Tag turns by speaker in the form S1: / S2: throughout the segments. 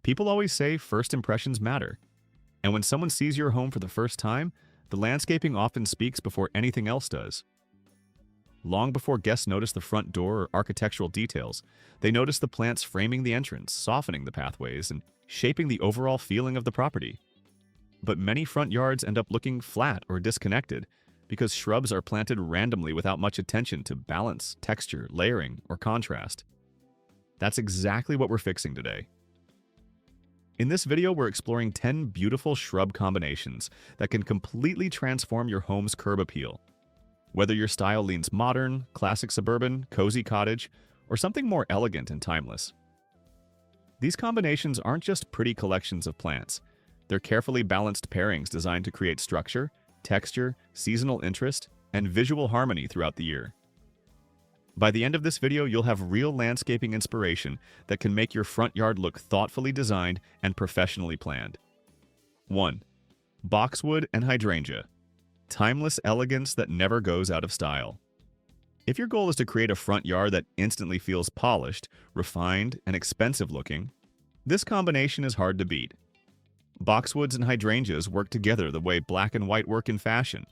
S1: People always say first impressions matter, and when someone sees your home for the first time, the landscaping often speaks before anything else does. Long before guests notice the front door or architectural details, they notice the plants framing the entrance, softening the pathways, and shaping the overall feeling of the property. But many front yards end up looking flat or disconnected because shrubs are planted randomly without much attention to balance, texture, layering, or contrast. That's exactly what we're fixing today. In this video, we're exploring 10 beautiful shrub combinations that can completely transform your home's curb appeal. Whether your style leans modern, classic suburban, cozy cottage, or something more elegant and timeless. These combinations aren't just pretty collections of plants. They're carefully balanced pairings designed to create structure, texture, seasonal interest, and visual harmony throughout the year. By the end of this video, you'll have real landscaping inspiration that can make your front yard look thoughtfully designed and professionally planned. 1. Boxwood and hydrangea. Timeless elegance that never goes out of style. If your goal is to create a front yard that instantly feels polished, refined, and expensive looking, this combination is hard to beat. Boxwoods and hydrangeas work together the way black and white work in fashion.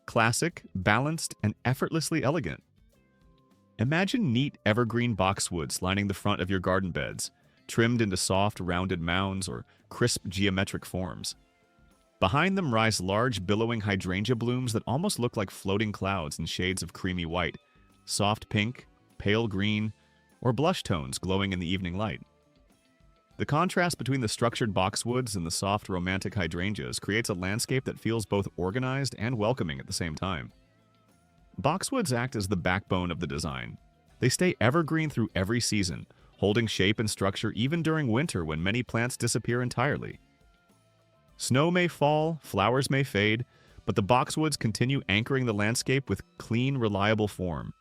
S1: Classic, balanced, and effortlessly elegant. Imagine neat evergreen boxwoods lining the front of your garden beds, trimmed into soft, rounded mounds or crisp geometric forms. Behind them rise large, billowing hydrangea blooms that almost look like floating clouds in shades of creamy white, soft pink, pale green, or blush tones glowing in the evening light. The contrast between the structured boxwoods and the soft, romantic hydrangeas creates a landscape that feels both organized and welcoming at the same time. Boxwoods act as the backbone of the design. They stay evergreen through every season, holding shape and structure even during winter when many plants disappear entirely. Snow may fall, flowers may fade, but the boxwoods continue anchoring the landscape with clean, reliable form.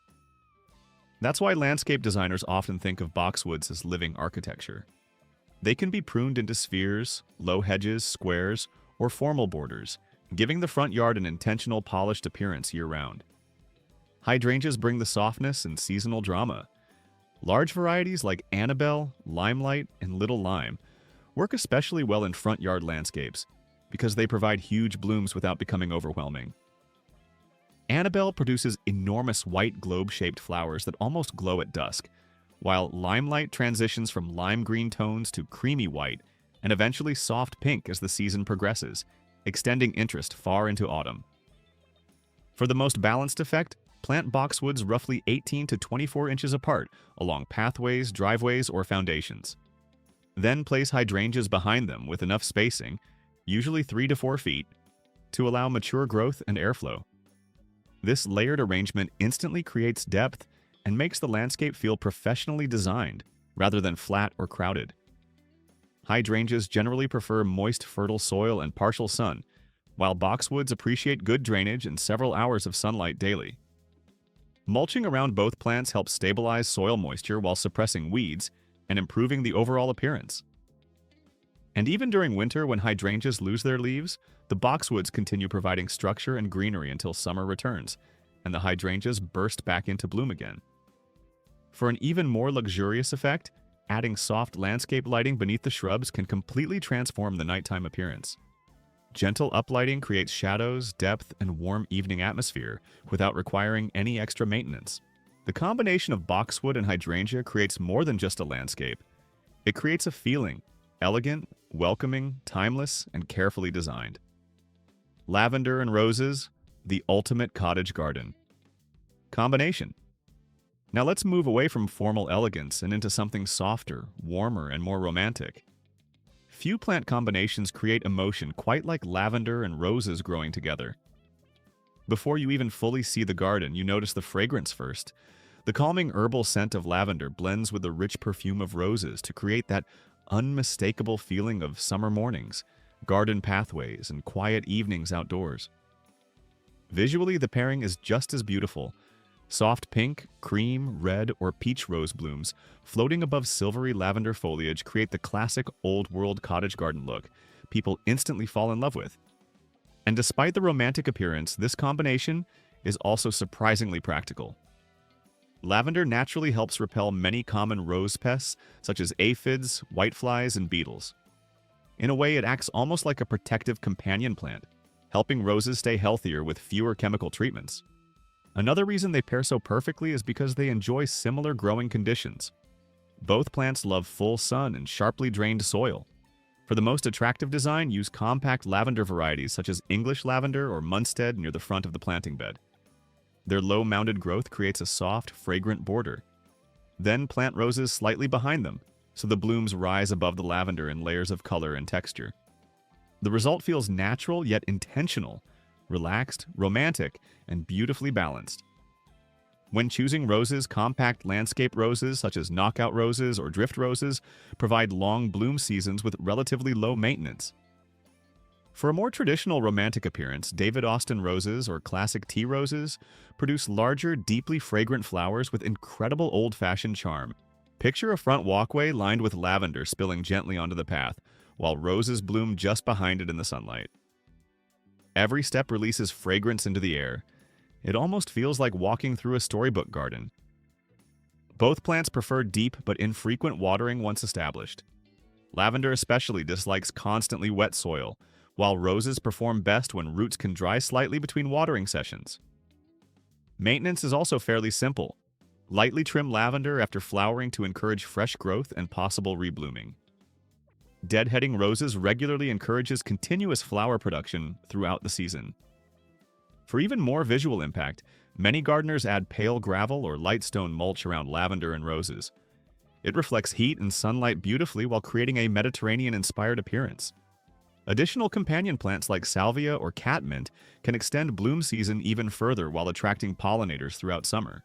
S1: That's why landscape designers often think of boxwoods as living architecture. They can be pruned into spheres, low hedges, squares, or formal borders, giving the front yard an intentional, polished appearance year-round. Hydrangeas bring the softness and seasonal drama. Large varieties like Annabelle, Limelight, and Little Lime work especially well in front yard landscapes because they provide huge blooms without becoming overwhelming. Annabelle produces enormous white globe-shaped flowers that almost glow at dusk, while Limelight transitions from lime green tones to creamy white and eventually soft pink as the season progresses, extending interest far into autumn. For the most balanced effect, plant boxwoods roughly 18 to 24 inches apart along pathways, driveways, or foundations. Then place hydrangeas behind them with enough spacing, usually 3 to 4 feet, to allow mature growth and airflow. This layered arrangement instantly creates depth and makes the landscape feel professionally designed rather than flat or crowded. Hydrangeas generally prefer moist, fertile soil and partial sun, while boxwoods appreciate good drainage and several hours of sunlight daily. Mulching around both plants helps stabilize soil moisture while suppressing weeds and improving the overall appearance. And even during winter, when hydrangeas lose their leaves, the boxwoods continue providing structure and greenery until summer returns, and the hydrangeas burst back into bloom again. For an even more luxurious effect, adding soft landscape lighting beneath the shrubs can completely transform the nighttime appearance. Gentle uplighting creates shadows, depth, and warm evening atmosphere without requiring any extra maintenance. The combination of boxwood and hydrangea creates more than just a landscape. It creates a feeling, elegant, welcoming, timeless, and carefully designed. Lavender and roses, the ultimate cottage garden. Combination. Now let's move away from formal elegance and into something softer, warmer, and more romantic. Few plant combinations create emotion quite like lavender and roses growing together. Before you even fully see the garden, you notice the fragrance first. The calming herbal scent of lavender blends with the rich perfume of roses to create that unmistakable feeling of summer mornings, garden pathways, and quiet evenings outdoors. Visually, the pairing is just as beautiful. Soft pink, cream, red, or peach rose blooms floating above silvery lavender foliage create the classic old-world cottage garden look people instantly fall in love with. And despite the romantic appearance, this combination is also surprisingly practical. Lavender naturally helps repel many common rose pests, such as aphids, whiteflies, and beetles. In a way, it acts almost like a protective companion plant, helping roses stay healthier with fewer chemical treatments. Another reason they pair so perfectly is because they enjoy similar growing conditions. Both plants love full sun and sharply drained soil. For the most attractive design, use compact lavender varieties such as English lavender or Munstead near the front of the planting bed. Their low-mounded growth creates a soft, fragrant border. Then plant roses slightly behind them, so the blooms rise above the lavender in layers of color and texture. The result feels natural yet intentional, relaxed, romantic, and beautifully balanced. When choosing roses, compact landscape roses such as knockout roses or drift roses provide long bloom seasons with relatively low maintenance. For a more traditional romantic appearance, David Austin roses or classic tea roses produce larger, deeply fragrant flowers with incredible old-fashioned charm. Picture a front walkway lined with lavender spilling gently onto the path, while roses bloom just behind it in the sunlight. Every step releases fragrance into the air. It almost feels like walking through a storybook garden. Both plants prefer deep but infrequent watering once established. Lavender especially dislikes constantly wet soil, while roses perform best when roots can dry slightly between watering sessions. Maintenance is also fairly simple. Lightly trim lavender after flowering to encourage fresh growth and possible reblooming. Deadheading roses regularly encourages continuous flower production throughout the season. For even more visual impact, many gardeners add pale gravel or lightstone mulch around lavender and roses. It reflects heat and sunlight beautifully while creating a Mediterranean-inspired appearance. Additional companion plants like salvia or catmint can extend bloom season even further while attracting pollinators throughout summer.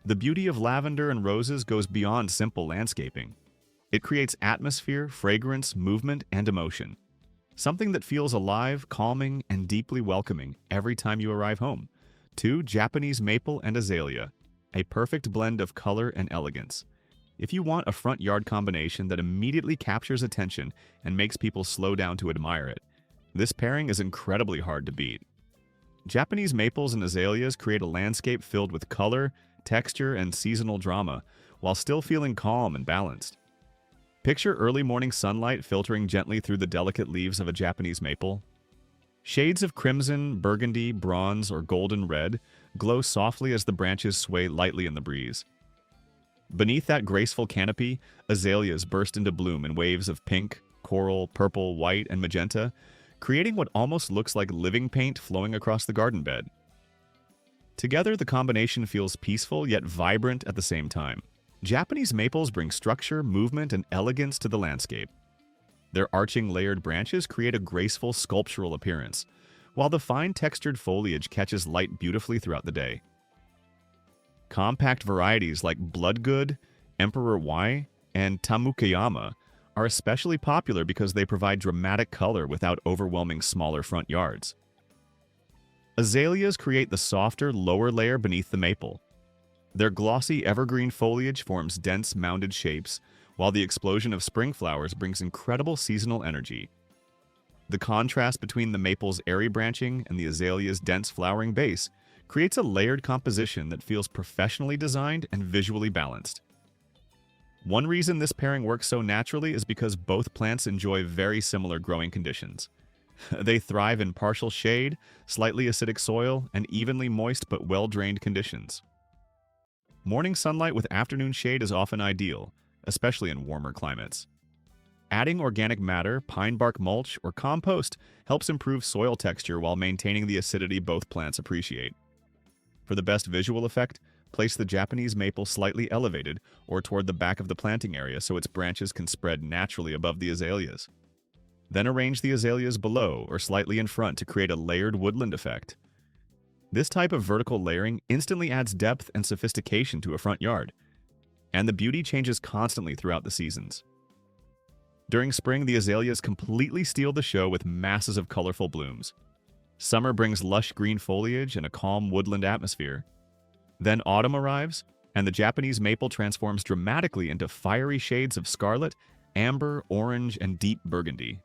S1: The beauty of lavender and roses goes beyond simple landscaping. It creates atmosphere, fragrance, movement, and emotion. Something that feels alive, calming, and deeply welcoming every time you arrive home. 2 Japanese maple and azalea, a perfect blend of color and elegance. If you want a front yard combination that immediately captures attention and makes people slow down to admire it, this pairing is incredibly hard to beat. Japanese maples and azaleas create a landscape filled with color, texture, and seasonal drama, while still feeling calm and balanced. Picture early morning sunlight filtering gently through the delicate leaves of a Japanese maple. Shades of crimson, burgundy, bronze, or golden red glow softly as the branches sway lightly in the breeze. Beneath that graceful canopy, azaleas burst into bloom in waves of pink, coral, purple, white, and magenta, creating what almost looks like living paint flowing across the garden bed. Together, the combination feels peaceful yet vibrant at the same time. Japanese maples bring structure, movement, and elegance to the landscape. Their arching layered branches create a graceful sculptural appearance, while the fine textured foliage catches light beautifully throughout the day. Compact varieties like Bloodgood, Emperor Y, and Tamukayama are especially popular because they provide dramatic color without overwhelming smaller front yards. Azaleas create the softer, lower layer beneath the maple. Their glossy evergreen foliage forms dense, mounded shapes, while the explosion of spring flowers brings incredible seasonal energy. The contrast between the maple's airy branching and the azalea's dense flowering base creates a layered composition that feels professionally designed and visually balanced. One reason this pairing works so naturally is because both plants enjoy very similar growing conditions. They thrive in partial shade, slightly acidic soil, and evenly moist but well-drained conditions. Morning sunlight with afternoon shade is often ideal, especially in warmer climates. Adding organic matter, pine bark mulch, or compost helps improve soil texture while maintaining the acidity both plants appreciate. For the best visual effect, place the Japanese maple slightly elevated or toward the back of the planting area so its branches can spread naturally above the azaleas. Then arrange the azaleas below or slightly in front to create a layered woodland effect. This type of vertical layering instantly adds depth and sophistication to a front yard, and the beauty changes constantly throughout the seasons. During spring, the azaleas completely steal the show with masses of colorful blooms. Summer brings lush green foliage and a calm woodland atmosphere. Then autumn arrives, and the Japanese maple transforms dramatically into fiery shades of scarlet, amber, orange, and deep burgundy.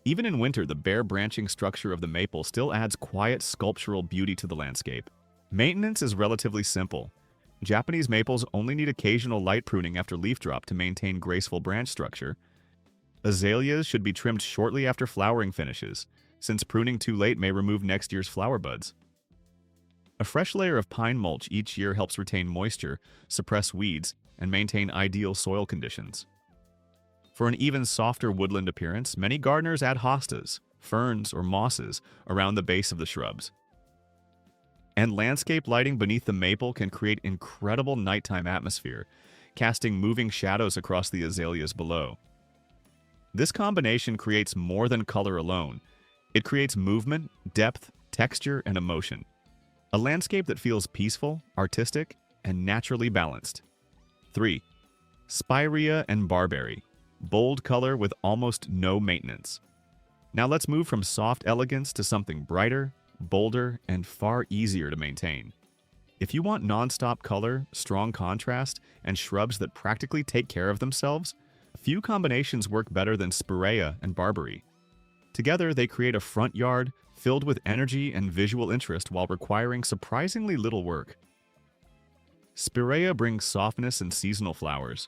S1: Even in winter, the bare branching structure of the maple still adds quiet sculptural beauty to the landscape. Maintenance is relatively simple. Japanese maples only need occasional light pruning after leaf drop to maintain graceful branch structure. Azaleas should be trimmed shortly after flowering finishes, since pruning too late may remove next year's flower buds. A fresh layer of pine mulch each year helps retain moisture, suppress weeds, and maintain ideal soil conditions. For an even softer woodland appearance, many gardeners add hostas, ferns, or mosses around the base of the shrubs. And landscape lighting beneath the maple can create incredible nighttime atmosphere, casting moving shadows across the azaleas below. This combination creates more than color alone. It creates movement, depth, texture, and emotion. A landscape that feels peaceful, artistic, and naturally balanced. 3. Spirea and barberry. Bold color with almost no maintenance. Now let's move from soft elegance to something brighter, bolder, and far easier to maintain. If you want non-stop color, strong contrast, and shrubs that practically take care of themselves, few combinations work better than Spirea and barberry. Together, they create a front yard filled with energy and visual interest while requiring surprisingly little work. Spirea brings softness and seasonal flowers.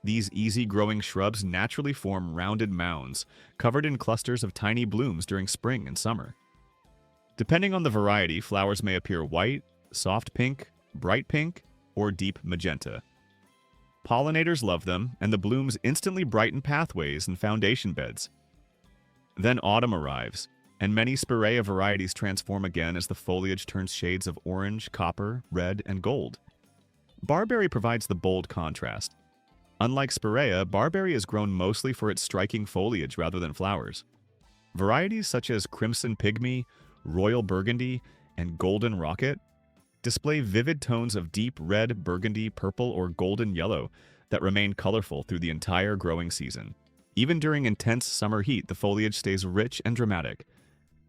S1: These easy-growing shrubs naturally form rounded mounds, covered in clusters of tiny blooms during spring and summer. Depending on the variety, flowers may appear white, soft pink, bright pink, or deep magenta. Pollinators love them, and the blooms instantly brighten pathways and foundation beds. Then autumn arrives, and many Spirea varieties transform again as the foliage turns shades of orange, copper, red, and gold. Barberry provides the bold contrast. Unlike Spirea, barberry is grown mostly for its striking foliage rather than flowers. Varieties such as Crimson Pygmy, Royal Burgundy, and Golden Rocket display vivid tones of deep red, burgundy, purple, or golden yellow that remain colorful through the entire growing season. Even during intense summer heat, the foliage stays rich and dramatic.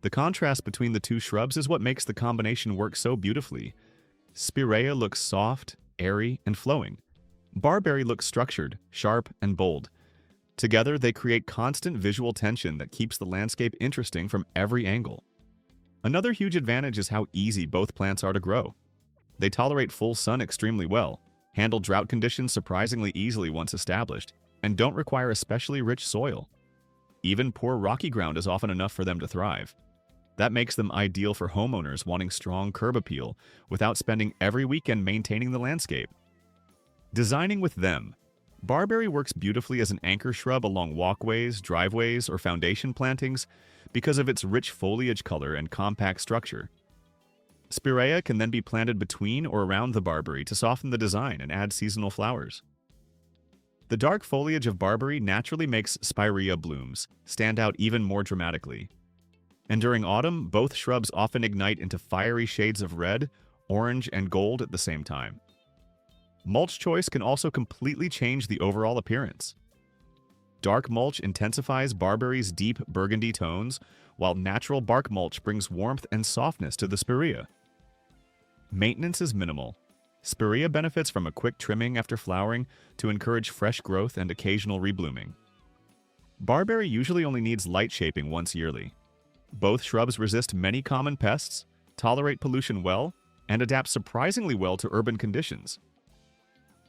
S1: The contrast between the two shrubs is what makes the combination work so beautifully. Spirea looks soft, airy, and flowing. Barberry looks structured, sharp, and bold. Together, they create constant visual tension that keeps the landscape interesting from every angle. Another huge advantage is how easy both plants are to grow. They tolerate full sun extremely well, handle drought conditions surprisingly easily once established, and don't require especially rich soil. Even poor rocky ground is often enough for them to thrive. That makes them ideal for homeowners wanting strong curb appeal without spending every weekend maintaining the landscape. Designing with them. Barberry works beautifully as an anchor shrub along walkways, driveways, or foundation plantings because of its rich foliage color and compact structure. Spirea can then be planted between or around the barberry to soften the design and add seasonal flowers. The dark foliage of barberry naturally makes Spirea blooms stand out even more dramatically. And during autumn, both shrubs often ignite into fiery shades of red, orange, and gold at the same time. Mulch choice can also completely change the overall appearance. Dark mulch intensifies barberry's deep burgundy tones, while natural bark mulch brings warmth and softness to the Spirea. Maintenance is minimal. Spirea benefits from a quick trimming after flowering to encourage fresh growth and occasional reblooming. Barberry usually only needs light shaping once yearly. Both shrubs resist many common pests, tolerate pollution well, and adapt surprisingly well to urban conditions.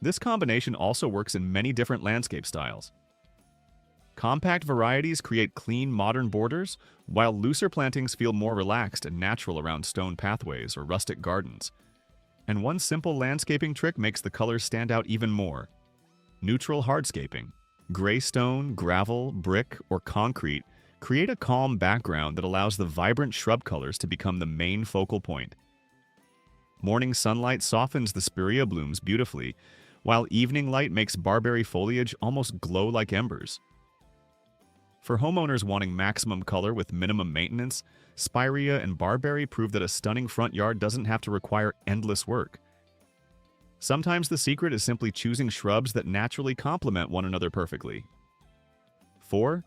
S1: This combination also works in many different landscape styles. Compact varieties create clean, modern borders, while looser plantings feel more relaxed and natural around stone pathways or rustic gardens. And one simple landscaping trick makes the colors stand out even more. Neutral hardscaping. Gray stone, gravel, brick, or concrete create a calm background that allows the vibrant shrub colors to become the main focal point. Morning sunlight softens the Spirea blooms beautifully, while evening light makes barberry foliage almost glow like embers. For homeowners wanting maximum color with minimum maintenance, Spirea and barberry prove that a stunning front yard doesn't have to require endless work. Sometimes the secret is simply choosing shrubs that naturally complement one another perfectly. 4.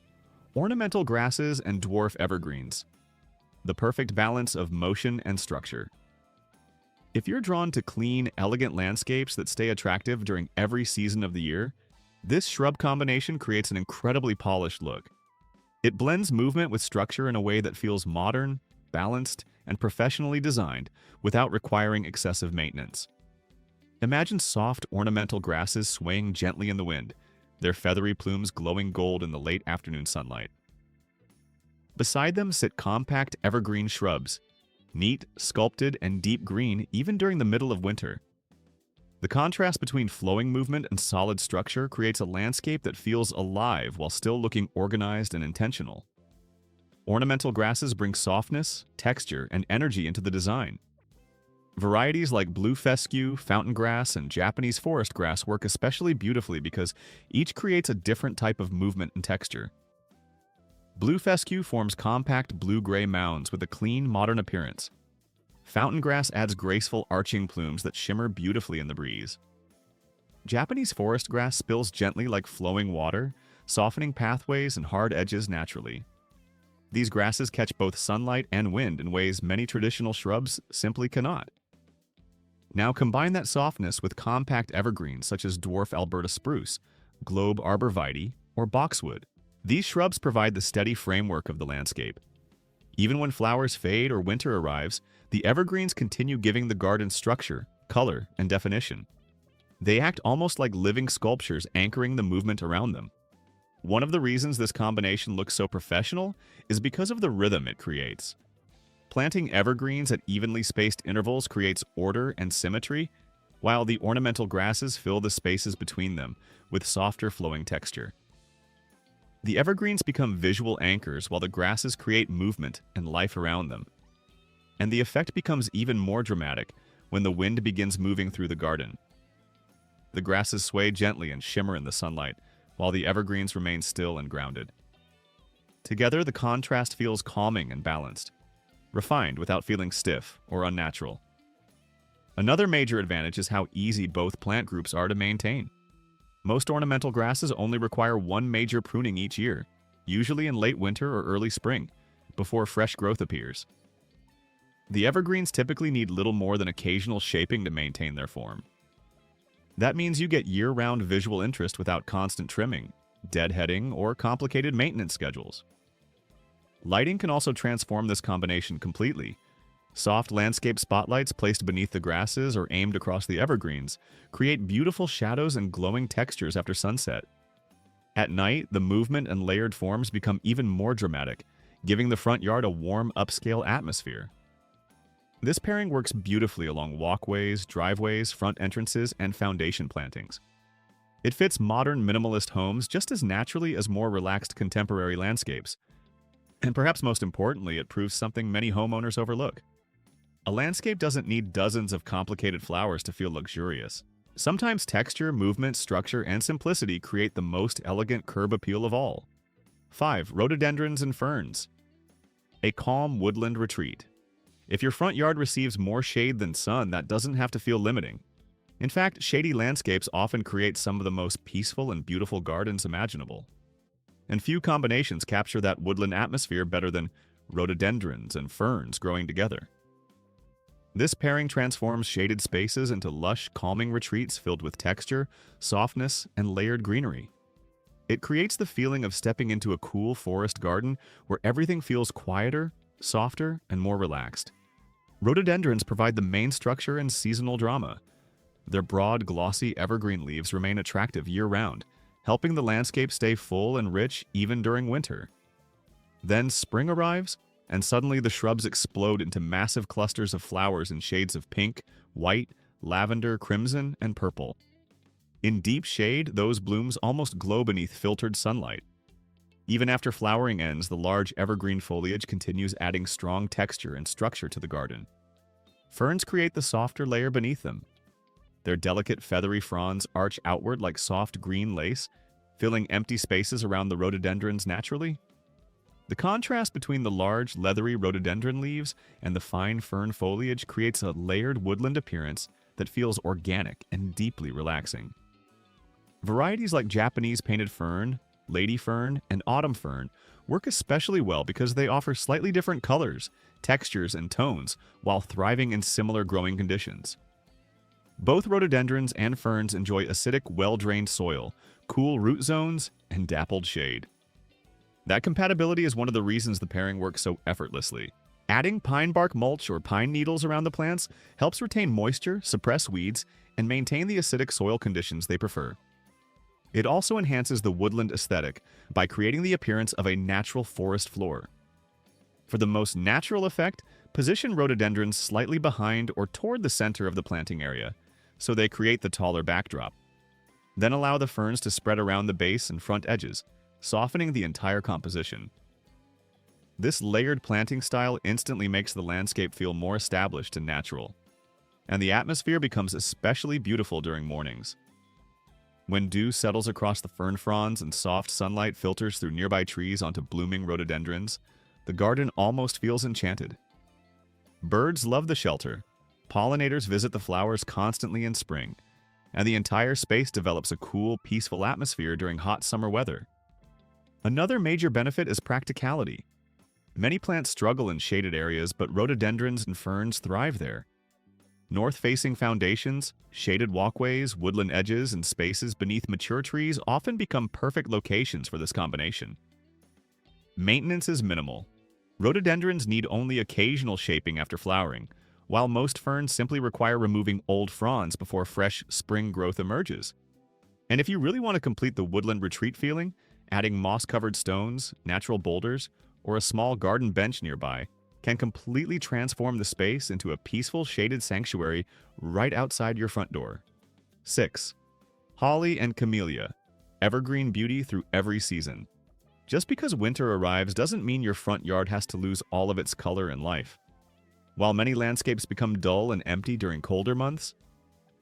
S1: Ornamental grasses and dwarf evergreens. The perfect balance of motion and structure. If you're drawn to clean, elegant landscapes that stay attractive during every season of the year, this shrub combination creates an incredibly polished look. It blends movement with structure in a way that feels modern, balanced, and professionally designed without requiring excessive maintenance. Imagine soft ornamental grasses swaying gently in the wind, their feathery plumes glowing gold in the late afternoon sunlight. Beside them sit compact evergreen shrubs, neat, sculpted, and deep green even during the middle of winter. The contrast between flowing movement and solid structure creates a landscape that feels alive while still looking organized and intentional. Ornamental grasses bring softness, texture, and energy into the design. Varieties like blue fescue, fountain grass, and Japanese forest grass work especially beautifully because each creates a different type of movement and texture. Blue fescue forms compact blue-gray mounds with a clean, modern appearance. Fountain grass adds graceful arching plumes that shimmer beautifully in the breeze. Japanese forest grass spills gently like flowing water, softening pathways and hard edges naturally. These grasses catch both sunlight and wind in ways many traditional shrubs simply cannot. Now combine that softness with compact evergreens such as dwarf Alberta spruce, globe arborvitae, or boxwood. These shrubs provide the steady framework of the landscape. Even when flowers fade or winter arrives, the evergreens continue giving the garden structure, color, and definition. They act almost like living sculptures anchoring the movement around them. One of the reasons this combination looks so professional is because of the rhythm it creates. Planting evergreens at evenly spaced intervals creates order and symmetry, while the ornamental grasses fill the spaces between them with softer flowing texture. The evergreens become visual anchors while the grasses create movement and life around them. And the effect becomes even more dramatic when the wind begins moving through the garden. The grasses sway gently and shimmer in the sunlight, while the evergreens remain still and grounded. Together, the contrast feels calming and balanced, refined without feeling stiff or unnatural. Another major advantage is how easy both plant groups are to maintain. Most ornamental grasses only require one major pruning each year, usually in late winter or early spring, before fresh growth appears. The evergreens typically need little more than occasional shaping to maintain their form. That means you get year-round visual interest without constant trimming, deadheading, or complicated maintenance schedules. Lighting can also transform this combination completely. Soft landscape spotlights placed beneath the grasses or aimed across the evergreens create beautiful shadows and glowing textures after sunset. At night, the movement and layered forms become even more dramatic, giving the front yard a warm, upscale atmosphere. This pairing works beautifully along walkways, driveways, front entrances, and foundation plantings. It fits modern minimalist homes just as naturally as more relaxed contemporary landscapes. And perhaps most importantly, it proves something many homeowners overlook. A landscape doesn't need dozens of complicated flowers to feel luxurious. Sometimes texture, movement, structure, and simplicity create the most elegant curb appeal of all. 5. Rhododendrons and ferns. A calm woodland retreat. If your front yard receives more shade than sun, that doesn't have to feel limiting. In fact, shady landscapes often create some of the most peaceful and beautiful gardens imaginable. And few combinations capture that woodland atmosphere better than rhododendrons and ferns growing together. This pairing transforms shaded spaces into lush, calming retreats filled with texture, softness, and layered greenery. It creates the feeling of stepping into a cool forest garden where everything feels quieter, softer, and more relaxed. Rhododendrons provide the main structure and seasonal drama. Their broad, glossy, evergreen leaves remain attractive year-round, helping the landscape stay full and rich even during winter. Then spring arrives, and suddenly the shrubs explode into massive clusters of flowers in shades of pink, white, lavender, crimson, and purple. In deep shade, those blooms almost glow beneath filtered sunlight. Even after flowering ends, the large evergreen foliage continues adding strong texture and structure to the garden. Ferns create the softer layer beneath them. Their delicate feathery fronds arch outward like soft green lace, filling empty spaces around the rhododendrons naturally. The contrast between the large, leathery rhododendron leaves and the fine fern foliage creates a layered woodland appearance that feels organic and deeply relaxing. Varieties like Japanese painted fern, lady fern, and autumn fern work especially well because they offer slightly different colors, textures, and tones while thriving in similar growing conditions. Both rhododendrons and ferns enjoy acidic, well-drained soil, cool root zones, and dappled shade. That compatibility is one of the reasons the pairing works so effortlessly. Adding pine bark mulch or pine needles around the plants helps retain moisture, suppress weeds, and maintain the acidic soil conditions they prefer. It also enhances the woodland aesthetic by creating the appearance of a natural forest floor. For the most natural effect, position rhododendrons slightly behind or toward the center of the planting area, so they create the taller backdrop. Then allow the ferns to spread around the base and front edges, softening the entire composition. This layered planting style instantly makes the landscape feel more established and natural, and the atmosphere becomes especially beautiful during mornings. When dew settles across the fern fronds and soft sunlight filters through nearby trees onto blooming rhododendrons, the garden almost feels enchanted. Birds love the shelter, pollinators visit the flowers constantly in spring, and the entire space develops a cool, peaceful atmosphere during hot summer weather. Another major benefit is practicality. Many plants struggle in shaded areas, but rhododendrons and ferns thrive there. North-facing foundations, shaded walkways, woodland edges, and spaces beneath mature trees often become perfect locations for this combination. Maintenance is minimal. Rhododendrons need only occasional shaping after flowering, while most ferns simply require removing old fronds before fresh spring growth emerges. And if you really want to complete the woodland retreat feeling, adding moss-covered stones, natural boulders, or a small garden bench nearby can completely transform the space into a peaceful shaded sanctuary right outside your front door. 6. Holly and camellia, evergreen beauty through every season. Just because winter arrives doesn't mean your front yard has to lose all of its color and life. While many landscapes become dull and empty during colder months,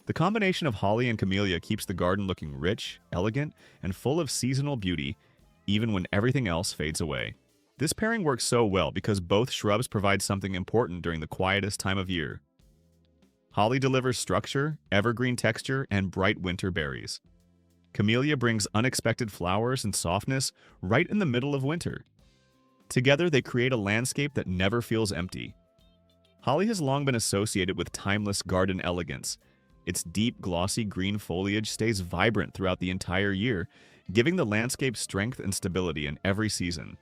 S1: the combination of holly and camellia keeps the garden looking rich, elegant, and full of seasonal beauty, even when everything else fades away. This pairing works so well because both shrubs provide something important during the quietest time of year. Holly delivers structure, evergreen texture, and bright winter berries. Camellia brings unexpected flowers and softness right in the middle of winter. Together, they create a landscape that never feels empty. Holly has long been associated with timeless garden elegance. Its deep, glossy green foliage stays vibrant throughout the entire year, giving the landscape strength and stability in every season.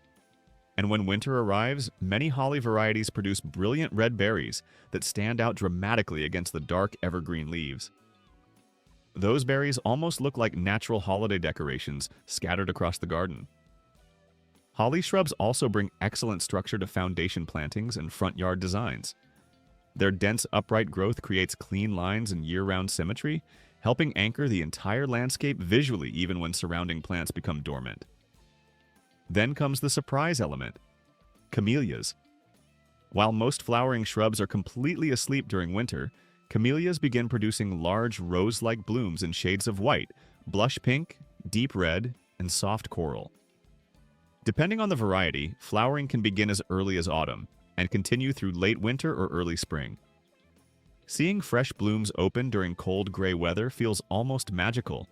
S1: And when winter arrives, many holly varieties produce brilliant red berries that stand out dramatically against the dark evergreen leaves. Those berries almost look like natural holiday decorations scattered across the garden. Holly shrubs also bring excellent structure to foundation plantings and front yard designs. Their dense upright growth creates clean lines and year-round symmetry, helping anchor the entire landscape visually even when surrounding plants become dormant. Then comes the surprise element: camellias. While most flowering shrubs are completely asleep during winter, camellias begin producing large rose-like blooms in shades of white, blush pink, deep red, and soft coral. Depending on the variety, flowering can begin as early as autumn and continue through late winter or early spring. Seeing fresh blooms open during cold gray weather feels almost magical.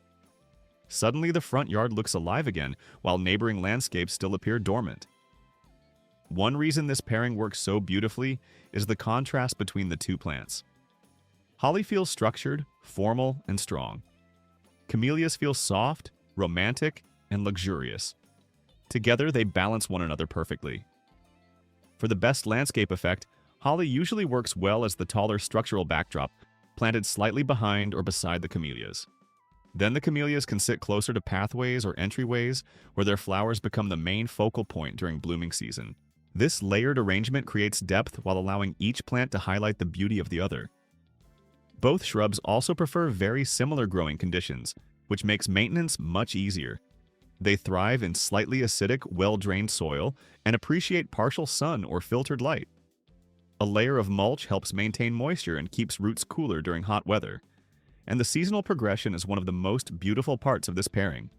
S1: Suddenly, the front yard looks alive again, while neighboring landscapes still appear dormant. One reason this pairing works so beautifully is the contrast between the two plants. Holly feels structured, formal, and strong. Camellias feel soft, romantic, and luxurious. Together, they balance one another perfectly. For the best landscape effect, holly usually works well as the taller structural backdrop, planted slightly behind or beside the camellias. Then the camellias can sit closer to pathways or entryways where their flowers become the main focal point during blooming season. This layered arrangement creates depth while allowing each plant to highlight the beauty of the other. Both shrubs also prefer very similar growing conditions, which makes maintenance much easier. They thrive in slightly acidic, well-drained soil and appreciate partial sun or filtered light. A layer of mulch helps maintain moisture and keeps roots cooler during hot weather. And the seasonal progression is one of the most beautiful parts of this pairing.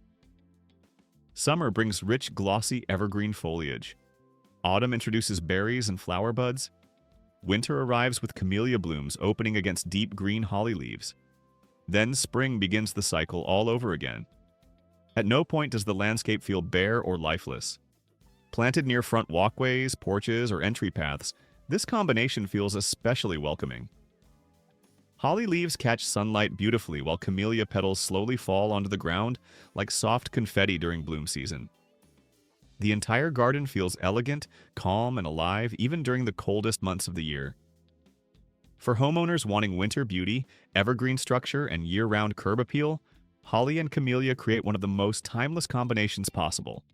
S1: Summer brings rich, glossy, evergreen foliage. Autumn introduces berries and flower buds. Winter arrives with camellia blooms opening against deep green holly leaves. Then spring begins the cycle all over again. At no point does the landscape feel bare or lifeless. Planted near front walkways, porches, or entry paths, this combination feels especially welcoming. Holly leaves catch sunlight beautifully while camellia petals slowly fall onto the ground like soft confetti during bloom season. The entire garden feels elegant, calm, and alive even during the coldest months of the year. For homeowners wanting winter beauty, evergreen structure, and year-round curb appeal, holly and camellia create one of the most timeless combinations possible.